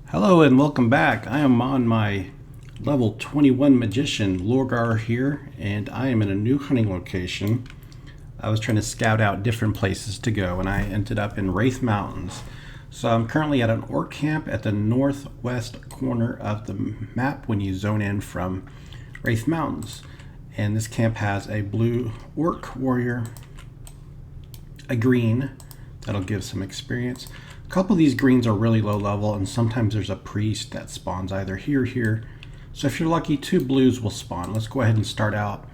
Hello and welcome back. I am on my level 21 magician Lorgar here, and I am in a new hunting location. I was trying to scout out different places to go, and I ended up in Rathe Mountains. So I'm currently at an orc camp at the northwest corner of the map when you zone in from Rathe Mountains. And this camp has a blue orc warrior, a green, that'll give some experience. A couple of these greens are really low level, and sometimes there's a priest that spawns either here or here. So if you're lucky, two blues will spawn. Let's go ahead and start out.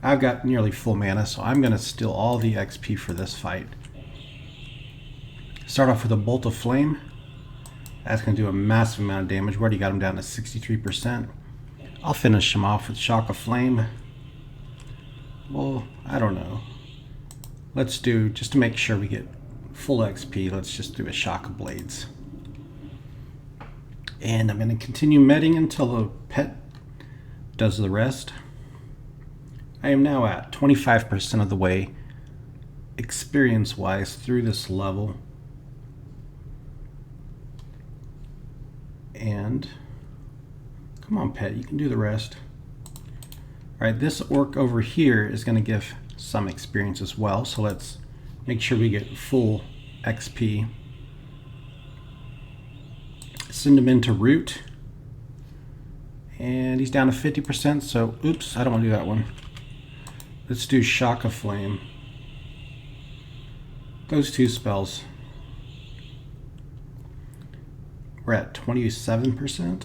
I've got nearly full mana, so I'm going to steal all the XP for this fight. Start off with a bolt of flame. That's going to do a massive amount of damage. We already got him down to 63%. I'll finish him off with shock of flame. Well, I don't know. Let's do, just to make sure we get full XP, let's just do a shock of blades. And I'm going to continue medding until the pet does the rest. I am now at 25% of the way experience-wise through this level. And come on, pet, you can do the rest. Alright, this orc over here is going to give some experience as well, so let's make sure we get full XP. Send him into root. And he's down to 50%, so oops, I don't want to do that one. Let's do shock of flame. Those two spells. We're at 27%.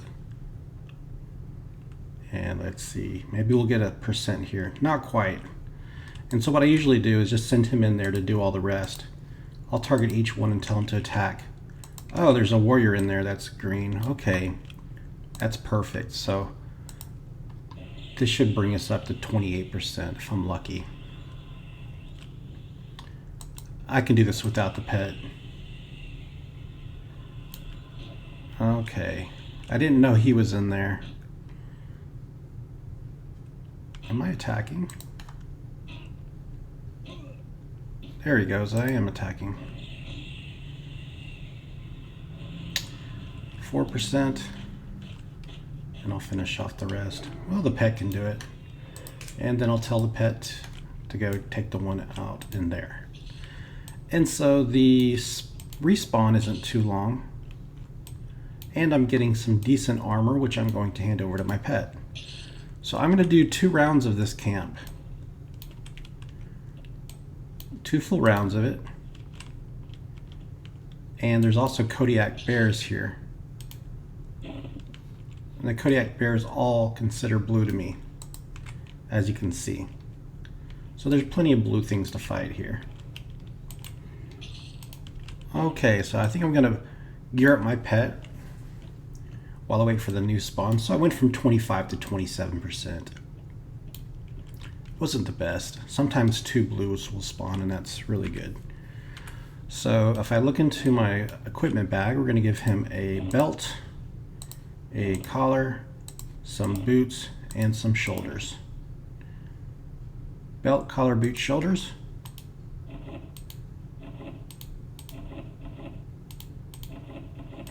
And let's see, maybe we'll get a percent here. Not quite. And so what I usually do is just send him in there to do all the rest. I'll target each one and tell him to attack. Oh, there's a warrior in there that's green. Okay, that's perfect. So this should bring us up to 28% if I'm lucky. I can do this without the pet. Okay, I didn't know he was in there. Am I attacking? There he goes, I am attacking. 4%, and I'll finish off the rest. Well, the pet can do it. And then I'll tell the pet to go take the one out in there. And so the respawn isn't too long. And I'm getting some decent armor, which I'm going to hand over to my pet. So I'm going to do 2 rounds of this camp. 2 full rounds of it. And there's also Kodiak bears here. And the Kodiak bears all consider blue to me, as you can see. So there's plenty of blue things to fight here. Okay, so I think I'm going to gear up my pet while I wait for the new spawn. So I went from 25 to 27%. Wasn't the best. Sometimes 2 blues will spawn, and that's really good. So if I look into my equipment bag, we're going to give him a belt, a collar, some boots, and some shoulders. Belt, collar, boots, shoulders.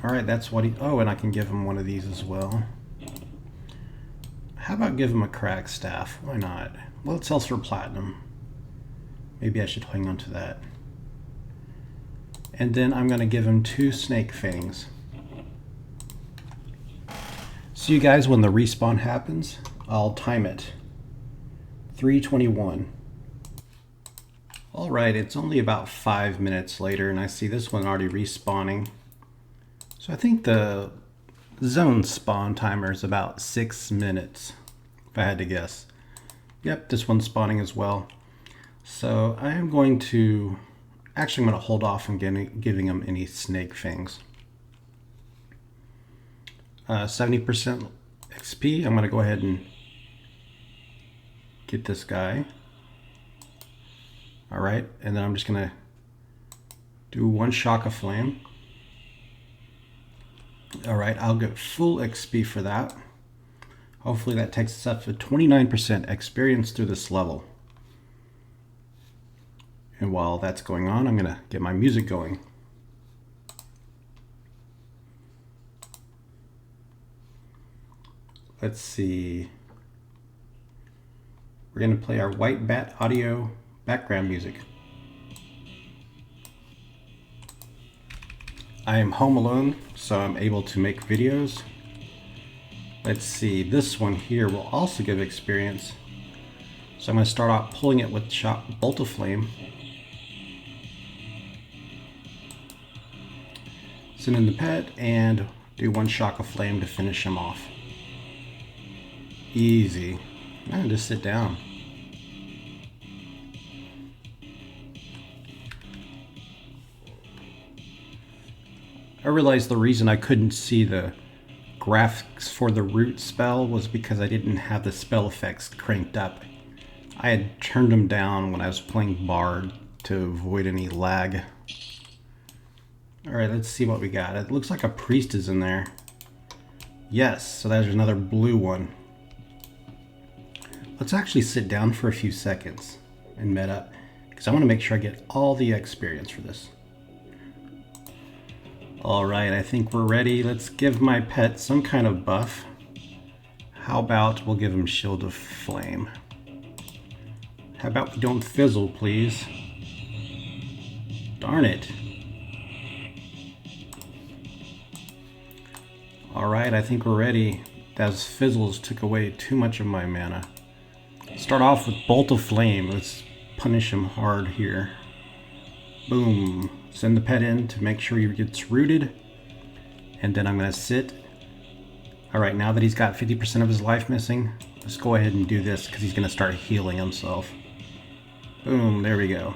Alright, that's what he... Oh, and I can give him one of these as well. How about give him a crack staff? Why not? Well, it sells for platinum. Maybe I should hang on to that. And then I'm going to give him 2 snake fangs. See you guys when the respawn happens. I'll time it. 3:21. Alright, it's only about 5 minutes later, and I see this one already respawning. So I think the zone spawn timer is about 6 minutes, if I had to guess. Yep, this one's spawning as well. So I am going to... Actually, I'm going to hold off on giving him any snake fangs. 70% XP. I'm going to go ahead and get this guy. Alright, and then I'm just going to do 1 shock of flame. Alright, I'll get full XP for that. Hopefully that takes us up to 29% experience through this level. And while that's going on, I'm going to get my music going. Let's see. We're going to play our White Bat audio background music. I am home alone, so I'm able to make videos. Let's see, this one here will also give experience. So I'm going to start out pulling it with Bolt of Flame. Send in the pet and do 1 Shock of Flame to finish him off. Easy. And just sit down. I realized the reason I couldn't see the graphics for the root spell was because I didn't have the spell effects cranked up. I had turned them down when I was playing Bard to avoid any lag. Alright, let's see what we got. It looks like a priest is in there. Yes, so there's another blue one. Let's actually sit down for a few seconds and med up, because I want to make sure I get all the experience for this. Alright, I think we're ready. Let's give my pet some kind of buff. How about we'll give him Shield of Flame? How about we don't fizzle, please? Darn it. Alright, I think we're ready. Those fizzles took away too much of my mana. Start off with Bolt of Flame. Let's punish him hard here. Boom. Send the pet in to make sure he gets rooted. And then I'm going to sit. Alright, now that he's got 50% of his life missing, let's go ahead and do this because he's going to start healing himself. Boom, there we go.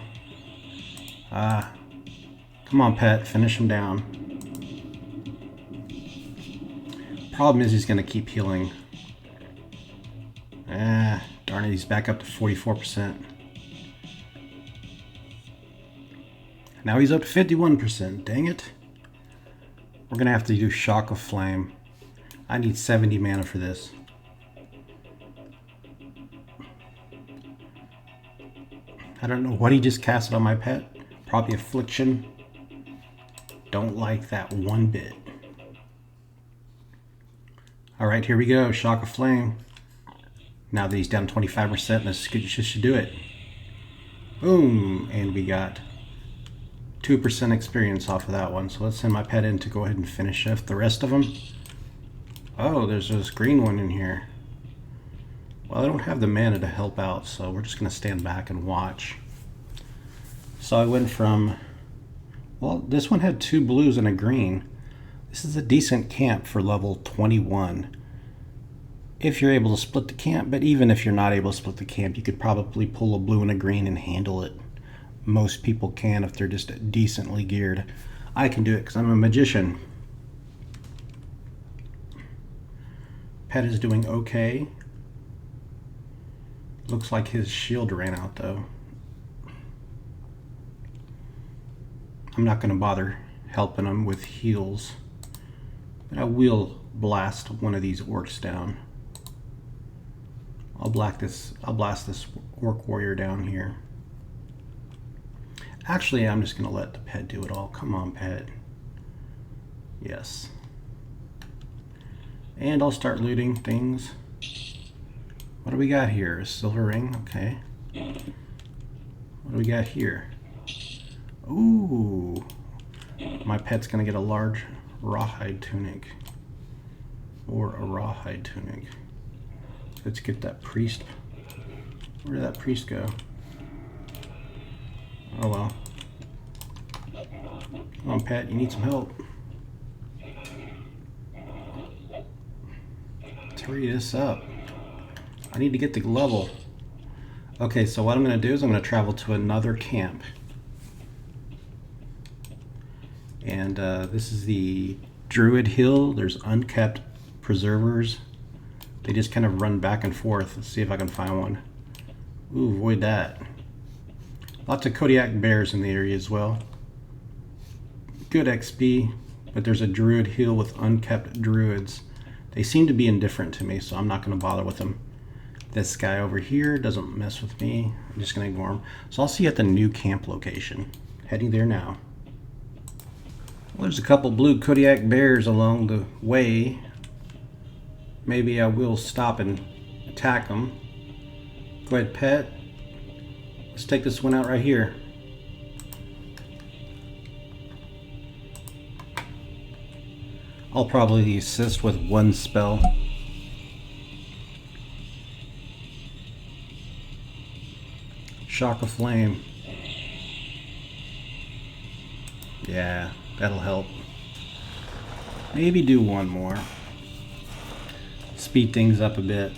Come on, pet, finish him down. Problem is he's going to keep healing. Darn it, he's back up to 44%. Now he's up to 51%. Dang it. We're going to have to do Shock of Flame. I need 70 mana for this. I don't know what he just casted on my pet. Probably Affliction. Don't like that one bit. Alright, here we go. Shock of Flame. Now that he's down 25%, this should do it. Boom! And we got 2% experience off of that one. So let's send my pet in to go ahead and finish off the rest of them. Oh, there's this green one in here. Well, I don't have the mana to help out, so we're just going to stand back and watch. So I went from... Well, this one had 2 blues and a green. This is a decent camp for level 21. If you're able to split the camp, but even if you're not able to split the camp, you could probably pull a blue and a green and handle it. Most people can if they're just decently geared. I can do it because I'm a magician. Pet is doing okay. Looks like his shield ran out though. I'm not going to bother helping him with heals, but I will blast one of these orcs down. I'll blast this orc warrior down here. Actually, I'm just going to let the pet do it all. Come on, pet. Yes. And I'll start looting things. What do we got here? A silver ring? Okay. What do we got here? Ooh. My pet's going to get a large rawhide tunic. Or a rawhide tunic. Let's get that priest. Where did that priest go? Oh well. Come on, pet, you need some help. Let's hurry this up. I need to get the level. Okay, so what I'm going to do is I'm going to travel to another camp. And this is the Druid Hill. There's unkept preservers. They just kind of run back and forth. Let's see if I can find one. Ooh, avoid that. Lots of Kodiak bears in the area as well. Good XP, but there's a Druid Hill with unkept druids. They seem to be indifferent to me, so I'm not going to bother with them. This guy over here doesn't mess with me. I'm just going to ignore him. So I'll see you at the new camp location. Heading there now. Well, there's a couple blue Kodiak bears along the way. maybe I will stop and attack them. Go ahead, pet. Let's take this one out right here. I'll probably assist with one spell. Shock of Flame. Yeah, that'll help. Maybe do one more. Speed things up a bit.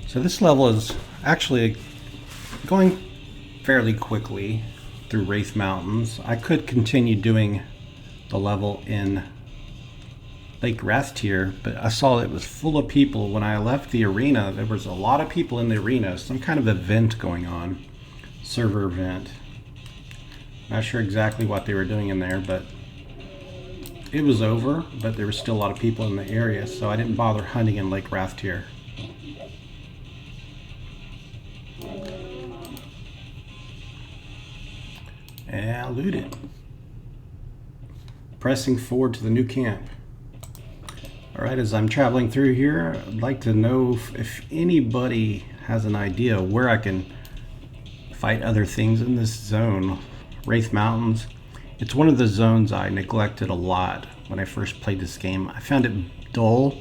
So this level is actually going fairly quickly through Rathe Mountains. I could continue doing the level in Lake Rathe, but I saw it was full of people. When I left the arena, there was a lot of people in the arena. Some kind of event going on. Server event. Not sure exactly what they were doing in there, but it was over, but there were still a lot of people in the area, so I didn't bother hunting in Lake Rathe. And I looted. Pressing forward to the new camp. Alright, as I'm traveling through here, I'd like to know if anybody has an idea where I can fight other things in this zone. Rathe Mountains. It's one of the zones I neglected a lot when I first played this game. I found it dull,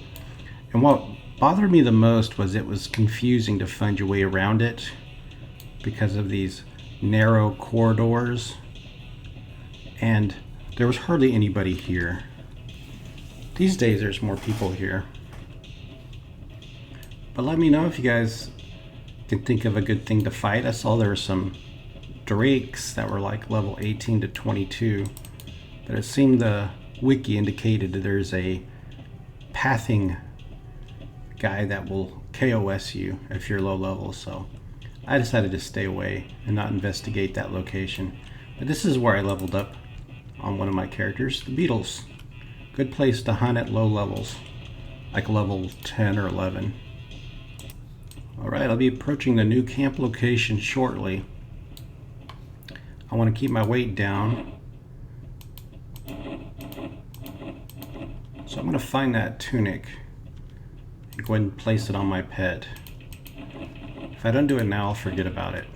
and what bothered me the most was it was confusing to find your way around it because of these narrow corridors, and there was hardly anybody here. These days there's more people here. But let me know if you guys can think of a good thing to fight. I saw there were some drakes that were like level 18 to 22, but it seemed the wiki indicated that there's a pathing guy that will KOS you if you're low level, so I decided to stay away and not investigate that location. But this is where I leveled up on one of my characters, the beetles. Good place to hunt at low levels, like level 10 or 11. Alright, I'll be approaching the new camp location shortly. I want to keep my weight down. So I'm going to find that tunic and go ahead and place it on my pet. If I don't do it now, I'll forget about it.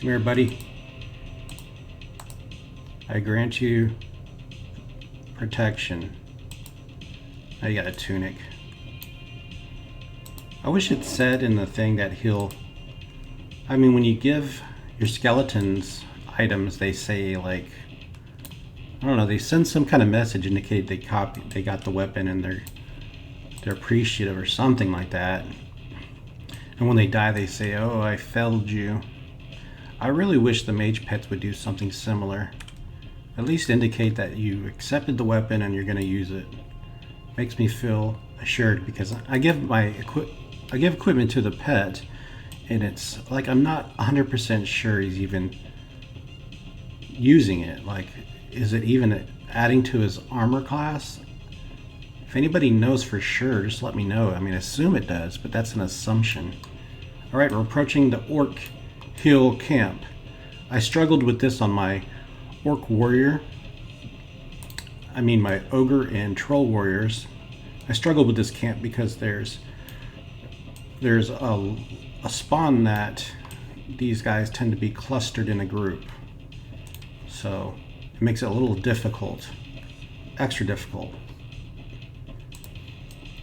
Come here, buddy. I grant you protection. Now you got a tunic. I wish it said in the thing that he'll... I mean, when you give your skeletons items, they say, like, I don't know, they send some kind of message indicate they got the weapon and they're appreciative or something like that. And when they die, they say, oh, I failed you. I really wish the mage pets would do something similar. At least indicate that you accepted the weapon and you're going to use it. Makes me feel assured, because I give equipment to the pet, and it's like I'm not 100% sure he's even using it. Like, is it even adding to his armor class? If anybody knows for sure, just let me know. I mean, I assume it does, but that's an assumption. Alright, we're approaching the Orc Hill camp. I struggled with this on my Orc warrior. I mean my ogre and troll warriors. I struggled with this camp because there's a spawn that these guys tend to be clustered in a group. So it makes it a little difficult. Extra difficult.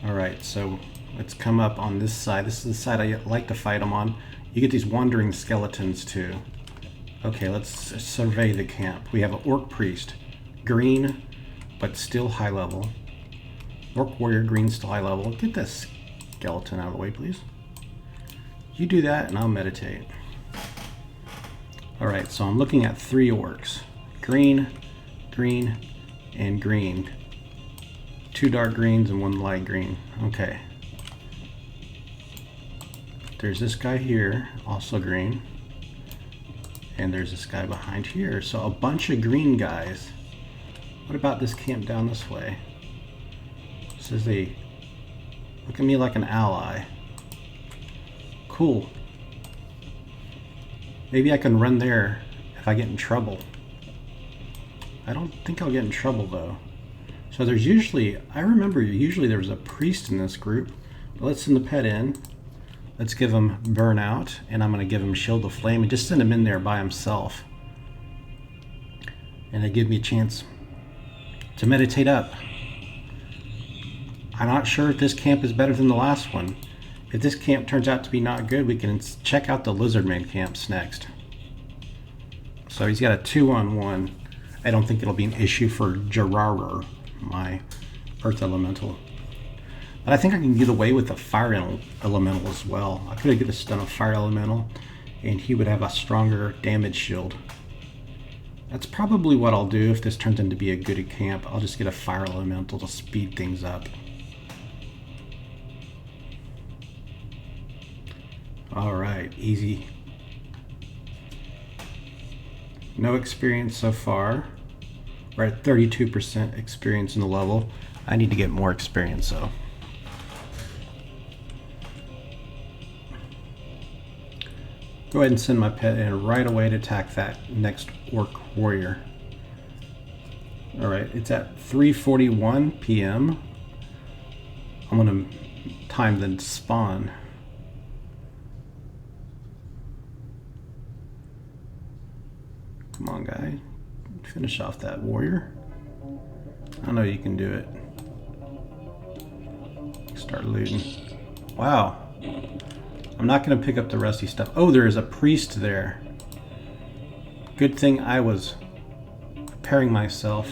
Alright, so let's come up on this side. This is the side I like to fight them on. You get these wandering skeletons too. Okay, let's survey the camp. We have an Orc Priest. Green, but still high level. Orc Warrior, green, still high level. Get this skeleton out of the way, please. You do that and I'll meditate. Alright, so I'm looking at 3 orcs. Green, green, and green. 2 dark greens and 1 light green. Okay. There's this guy here, also green. And there's this guy behind here. So a bunch of green guys. What about this camp down this way? Says they look at me like an ally. Cool. Maybe I can run there if I get in trouble. I don't think I'll get in trouble though. So there's usually, I remember usually there was a priest in this group. Let's send the pet in. Let's give him burnout, and I'm going to give him shield of flame and just send him in there by himself. And it gives me a chance to meditate up. I'm not sure if this camp is better than the last one. If this camp turns out to be not good, we can check out the Lizardman camps next. So he's got a 2-on-1. I don't think it'll be an issue for Jararer, my Earth Elemental. But I think I can get away with a Fire Elemental as well. I could have done a Fire Elemental, and he would have a stronger damage shield. That's probably what I'll do if this turns into be a good camp. I'll just get a Fire Elemental to speed things up. Alright, easy. No experience so far. We're at 32% experience in the level. I need to get more experience though. Go ahead and send my pet in right away to attack that next orc warrior. Alright, it's at 3:41 p.m. I'm going to time the spawn. Come on, guy. Finish off that warrior. I know you can do it. Start looting. Wow. I'm not going to pick up the rusty stuff. Oh, there is a priest there. Good thing I was preparing myself.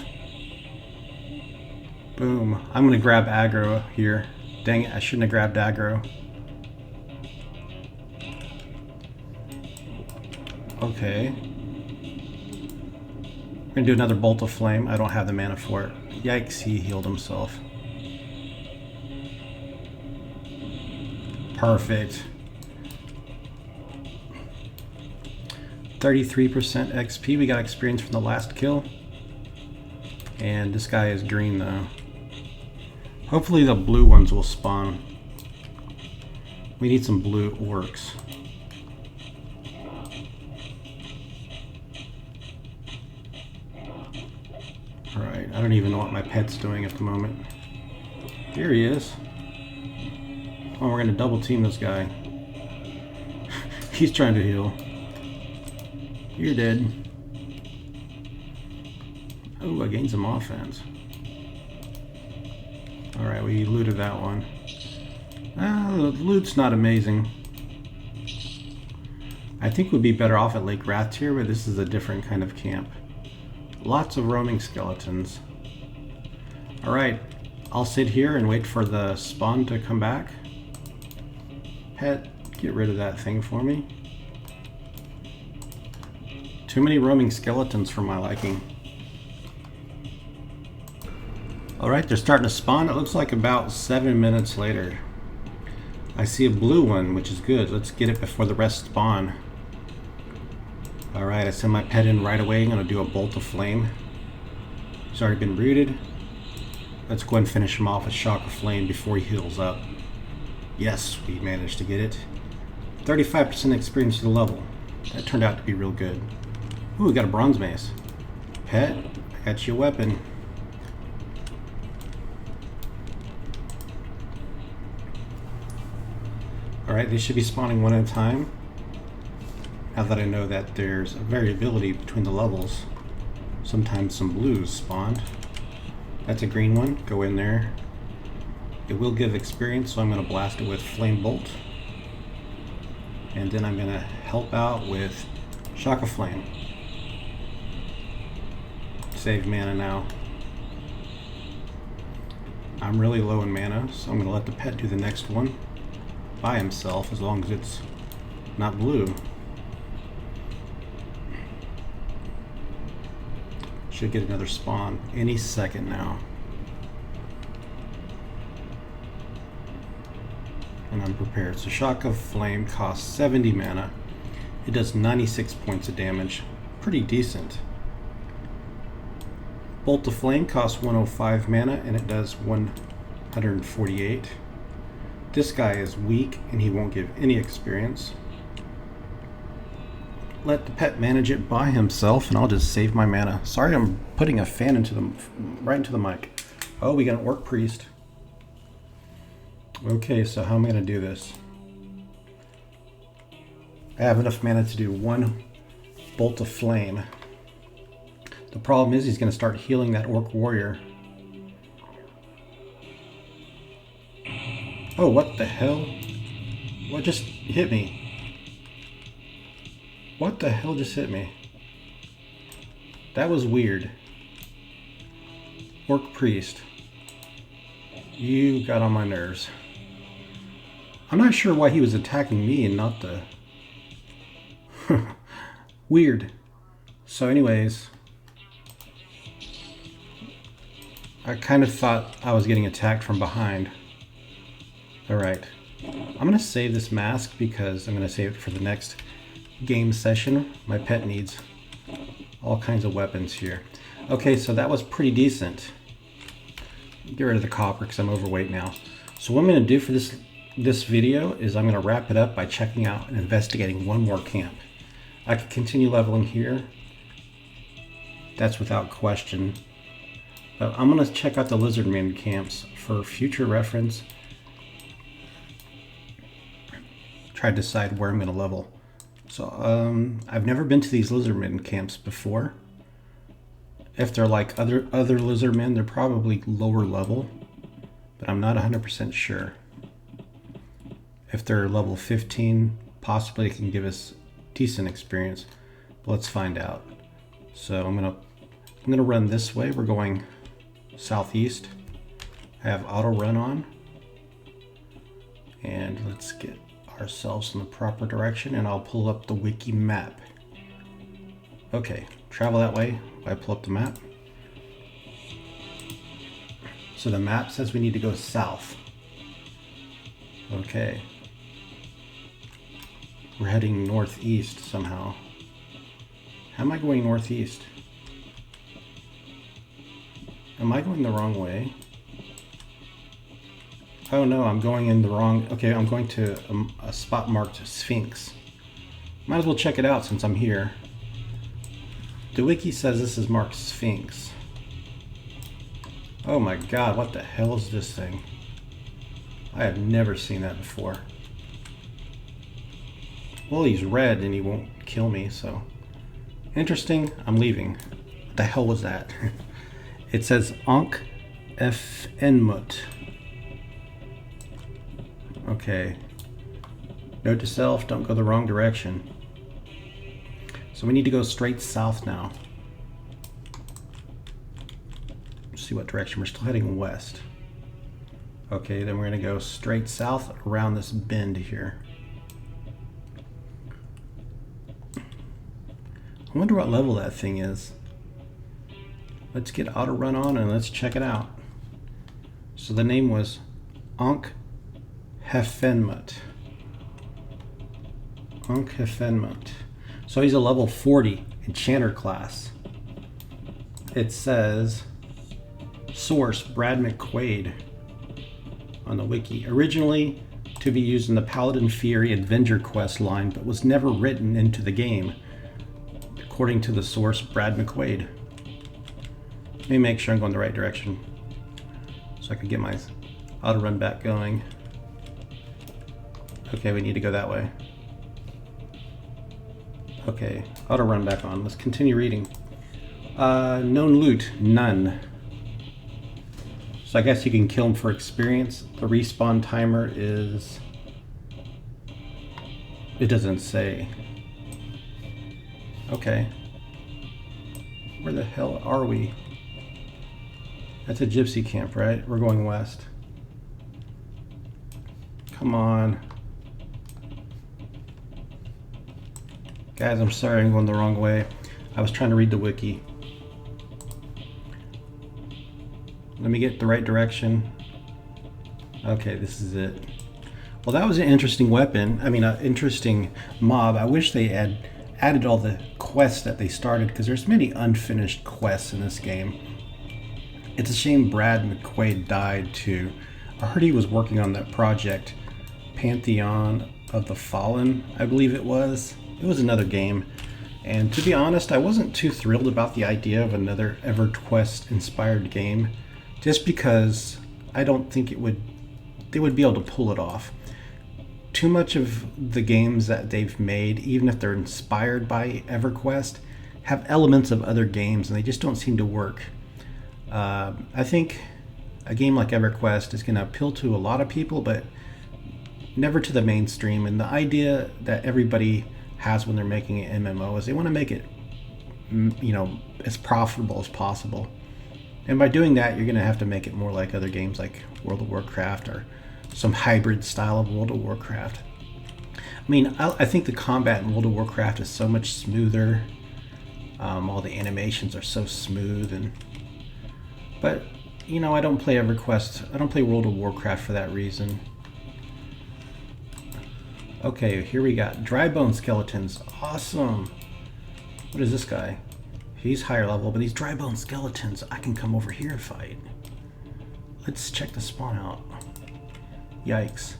Boom. I'm going to grab aggro here. Dang it, I shouldn't have grabbed aggro. Okay. We're going to do another bolt of flame. I don't have the mana for it. Yikes, he healed himself. Perfect. 33% XP. We got experience from the last kill. And this guy is green though. Hopefully the blue ones will spawn. We need some blue orcs. Alright, I don't even know what my pet's doing at the moment. Here he is. Oh, we're gonna double team this guy. He's trying to heal. You're dead. Oh, I gained some offense. Alright, we looted that one. The loot's not amazing. I think we'd be better off at Lake Rathe here, but this is a different kind of camp. Lots of roaming skeletons. Alright, I'll sit here and wait for the spawn to come back. Pet, get rid of that thing for me. Too many roaming skeletons for my liking. Alright, they're starting to spawn. It looks like about 7 minutes later. I see a blue one, which is good. Let's get it before the rest spawn. Alright, I send my pet in right away. I'm going to do a bolt of flame. He's already been rooted. Let's go ahead and finish him off with shock of flame before he heals up. Yes, we managed to get it. 35% experience to the level. That turned out to be real good. Ooh, we got a bronze mace. Pet, I got you a weapon. Alright, they should be spawning one at a time. Now that I know that there's a variability between the levels, sometimes some blues spawned. That's a green one. Go in there. It will give experience, so I'm going to blast it with Flame Bolt. And then I'm going to help out with Shock of Flame. Save mana now. I'm really low in mana, so I'm going to let the pet do the next one by himself, as long as it's not blue. Should get another spawn any second now. And I'm prepared. So Shock of Flame costs 70 mana. It does 96 points of damage. Pretty decent. Bolt of Flame costs 105 mana and it does 148. This guy is weak and he won't give any experience. Let the pet manage it by himself and I'll just save my mana. Sorry, I'm putting a fan into right into the mic. Oh, we got an orc priest. Okay, so how am I going to do this? I have enough mana to do one bolt of flame. The problem is he's going to start healing that orc warrior. Oh, what the hell? What just hit me? What the hell just hit me? That was weird. Orc priest. You got on my nerves. I'm not sure why he was attacking me and not the... Weird. So anyways, I kind of thought I was getting attacked from behind. Alright. I'm going to save this mask because I'm going to save it for the next game session. My pet needs all kinds of weapons here. Okay, so that was pretty decent. Get rid of the copper because I'm overweight now. So what I'm going to do for this video is I'm going to wrap it up by checking out and investigating one more camp. I could continue leveling here. That's without question. But I'm going to check out the Lizardmen camps for future reference. Try to decide where I'm going to level. So I've never been to these Lizardmen camps before. If they're like other Lizardmen, they're probably lower level. But I'm not 100% sure. If they're level 15, possibly it can give us decent experience, but let's find out. So I'm gonna run this way. We're going southeast. I have auto run on, and let's get ourselves in the proper direction, and I'll pull up the wiki map. Okay, travel that way. I pull up the map. So the map says we need to go south. Okay. We're heading northeast somehow. How am I going northeast? Am I going the wrong way? Oh no, I'm going in the wrong... Okay, I'm going to a spot marked Sphinx. Might as well check it out since I'm here. The wiki says this is marked Sphinx. Oh my god, what the hell is this thing? I have never seen that before. Well, he's red and he won't kill me, so... Interesting, I'm leaving. What the hell was that? It says Ankh Fenmut. Okay. Note to self, don't go the wrong direction. So we need to go straight south now. Let's see what direction. We're still heading west. Okay, then we're going to go straight south around this bend here. I wonder what level that thing is. Let's get auto run on and let's check it out. So the name was Ankh Fenmut. Ankh Fenmut. So he's a level 40 enchanter class. It says source Brad McQuaid on the wiki. Originally to be used in the Paladin Fury Avenger quest line, but was never written into the game, according to the source Brad McQuaid. Let me make sure I'm going the right direction so I can get my auto run back going. Okay, we need to go that way. Okay, auto run back on. Let's continue reading. Known loot, none. So I guess you can kill him for experience. The respawn timer is... It doesn't say. Okay. Where the hell are we? That's a gypsy camp, right? We're going west. Come on. Guys, I'm sorry I'm going the wrong way. I was trying to read the wiki. Let me get the right direction. Okay, this is it. Well, that was an interesting weapon. I mean, an interesting mob. I wish they had added all the quests that they started, because there's many unfinished quests in this game. It's a shame Brad McQuaid died too. I heard he was working on that project, Pantheon of the Fallen, I believe it was. It was another game. And to be honest, I wasn't too thrilled about the idea of another EverQuest inspired game. just because I don't think they would be able to pull it off. Too much of the games that they've made, even if they're inspired by Everquest, have elements of other games, and they just don't seem to work. I think a game like Everquest is going to appeal to a lot of people, but never to the mainstream. And the idea that everybody has when they're making an MMO is they want to make it, as profitable as possible. And by doing that, you're going to have to make it more like other games like World of Warcraft or some hybrid style of World of Warcraft. I mean, I think the combat in World of Warcraft is so much smoother. All the animations are so smooth, but I don't play EverQuest. I don't play World of Warcraft for that reason. Okay, here we got dry bone skeletons. Awesome. What is this guy? He's higher level, but these dry bone skeletons, I can come over here and fight. Let's check the spawn out. Yikes.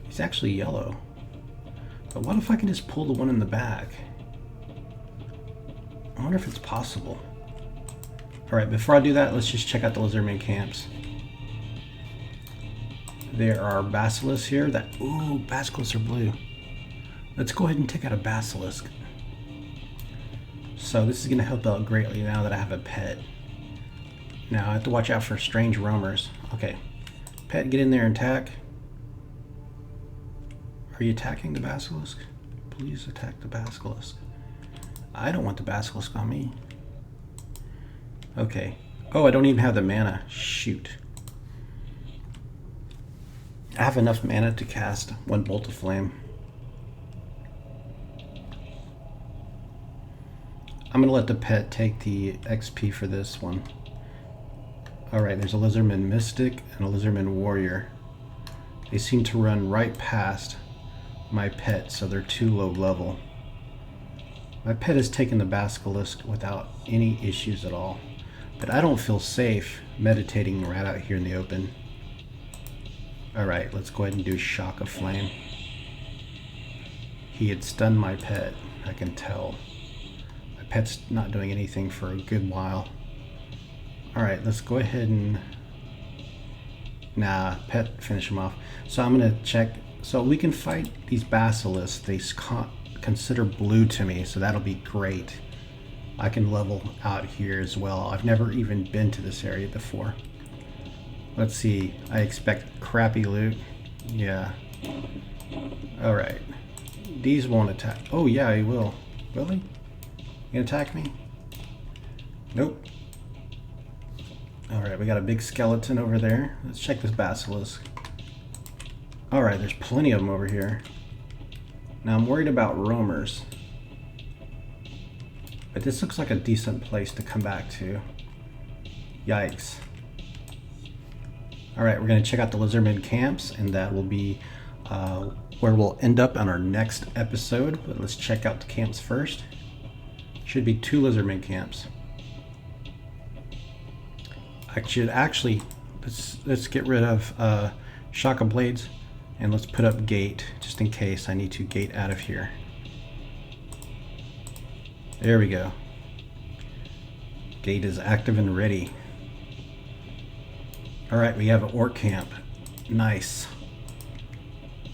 He's actually yellow. But what if I can just pull the one in the back? I wonder if it's possible. Alright, before I do that, let's just check out the lizardman camps. There are basilisks here ooh, basilisks are blue. Let's go ahead and take out a basilisk. So this is going to help out greatly now that I have a pet. Now I have to watch out for strange roamers. Okay. Pet, get in there and attack. Are you attacking the basilisk? Please attack the basilisk. I don't want the basilisk on me. Okay. Oh, I don't even have the mana. Shoot. I have enough mana to cast one bolt of flame. I'm gonna let the pet take the XP for this one. Alright, there's a lizardman mystic and a lizardman warrior. They seem to run right past my pet, so they're too low level. My pet has taken the basilisk without any issues at all, but I don't feel safe meditating right out here in the open. Alright, let's go ahead and do Shock of Flame. He had stunned my pet, I can tell. My pet's not doing anything for a good while. Alright, let's go ahead and... Nah, pet, finish him off. So I'm going to check... So we can fight these basilisks. They consider blue to me, so that'll be great. I can level out here as well. I've never even been to this area before. Let's see. I expect crappy loot. Yeah. Alright. These won't attack. Oh yeah, he will. Will he? You gonna attack me? Nope. Alright, we got a big skeleton over there. Let's check this basilisk. Alright, there's plenty of them over here. Now I'm worried about roamers. But this looks like a decent place to come back to. Yikes. Alright, we're going to check out the lizardman camps, and that will be where we'll end up on our next episode. But let's check out the camps first. Should be 2 lizardman camps. I should actually, let's get rid of Shock of Blades, and let's put up gate, just in case I need to gate out of here. There we go. Gate is active and ready. Alright, we have an orc camp. Nice.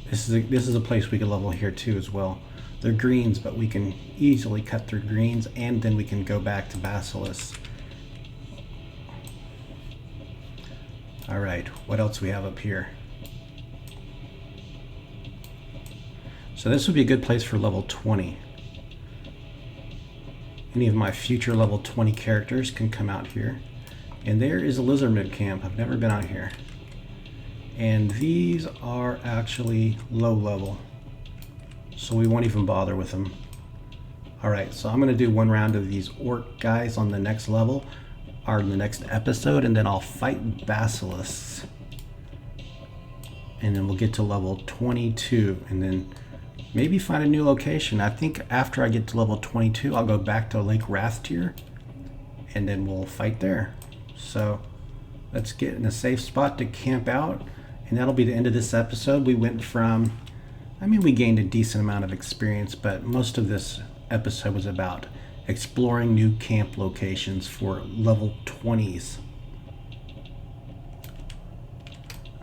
This is a place we can level here too as well. They're greens, but we can easily cut through greens, and then we can go back to basilisks. Alright, what else we have up here? So this would be a good place for level 20. Any of my future level 20 characters can come out here. And there is a lizardman camp. I've never been out here. And these are actually low level, so we won't even bother with them. Alright, so I'm going to do one round of these orc guys on the next level, or in the next episode, and then I'll fight basilisks. And then we'll get to level 22, and then maybe find a new location. I think after I get to level 22, I'll go back to Lake Rathe, and then we'll fight there. So let's get in a safe spot to camp out, and that'll be the end of this episode. We went from, we gained a decent amount of experience, but most of this episode was about exploring new camp locations for level 20s.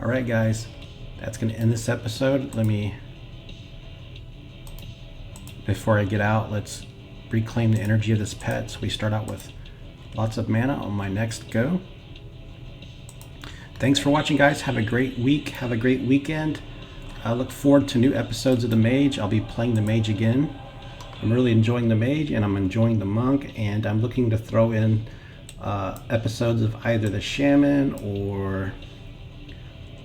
All right, guys, that's going to end this episode. Before I get out, let's reclaim the energy of this pet. So we start out with lots of mana on my next go. Thanks for watching, guys. Have a great week. Have a great weekend. I look forward to new episodes of the Mage. I'll be playing the Mage again. I'm really enjoying the Mage, and I'm enjoying the Monk, and I'm looking to throw in episodes of either the Shaman or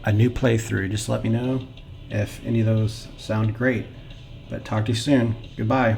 a new playthrough. Just let me know if any of those sound great. But talk to you soon. Goodbye.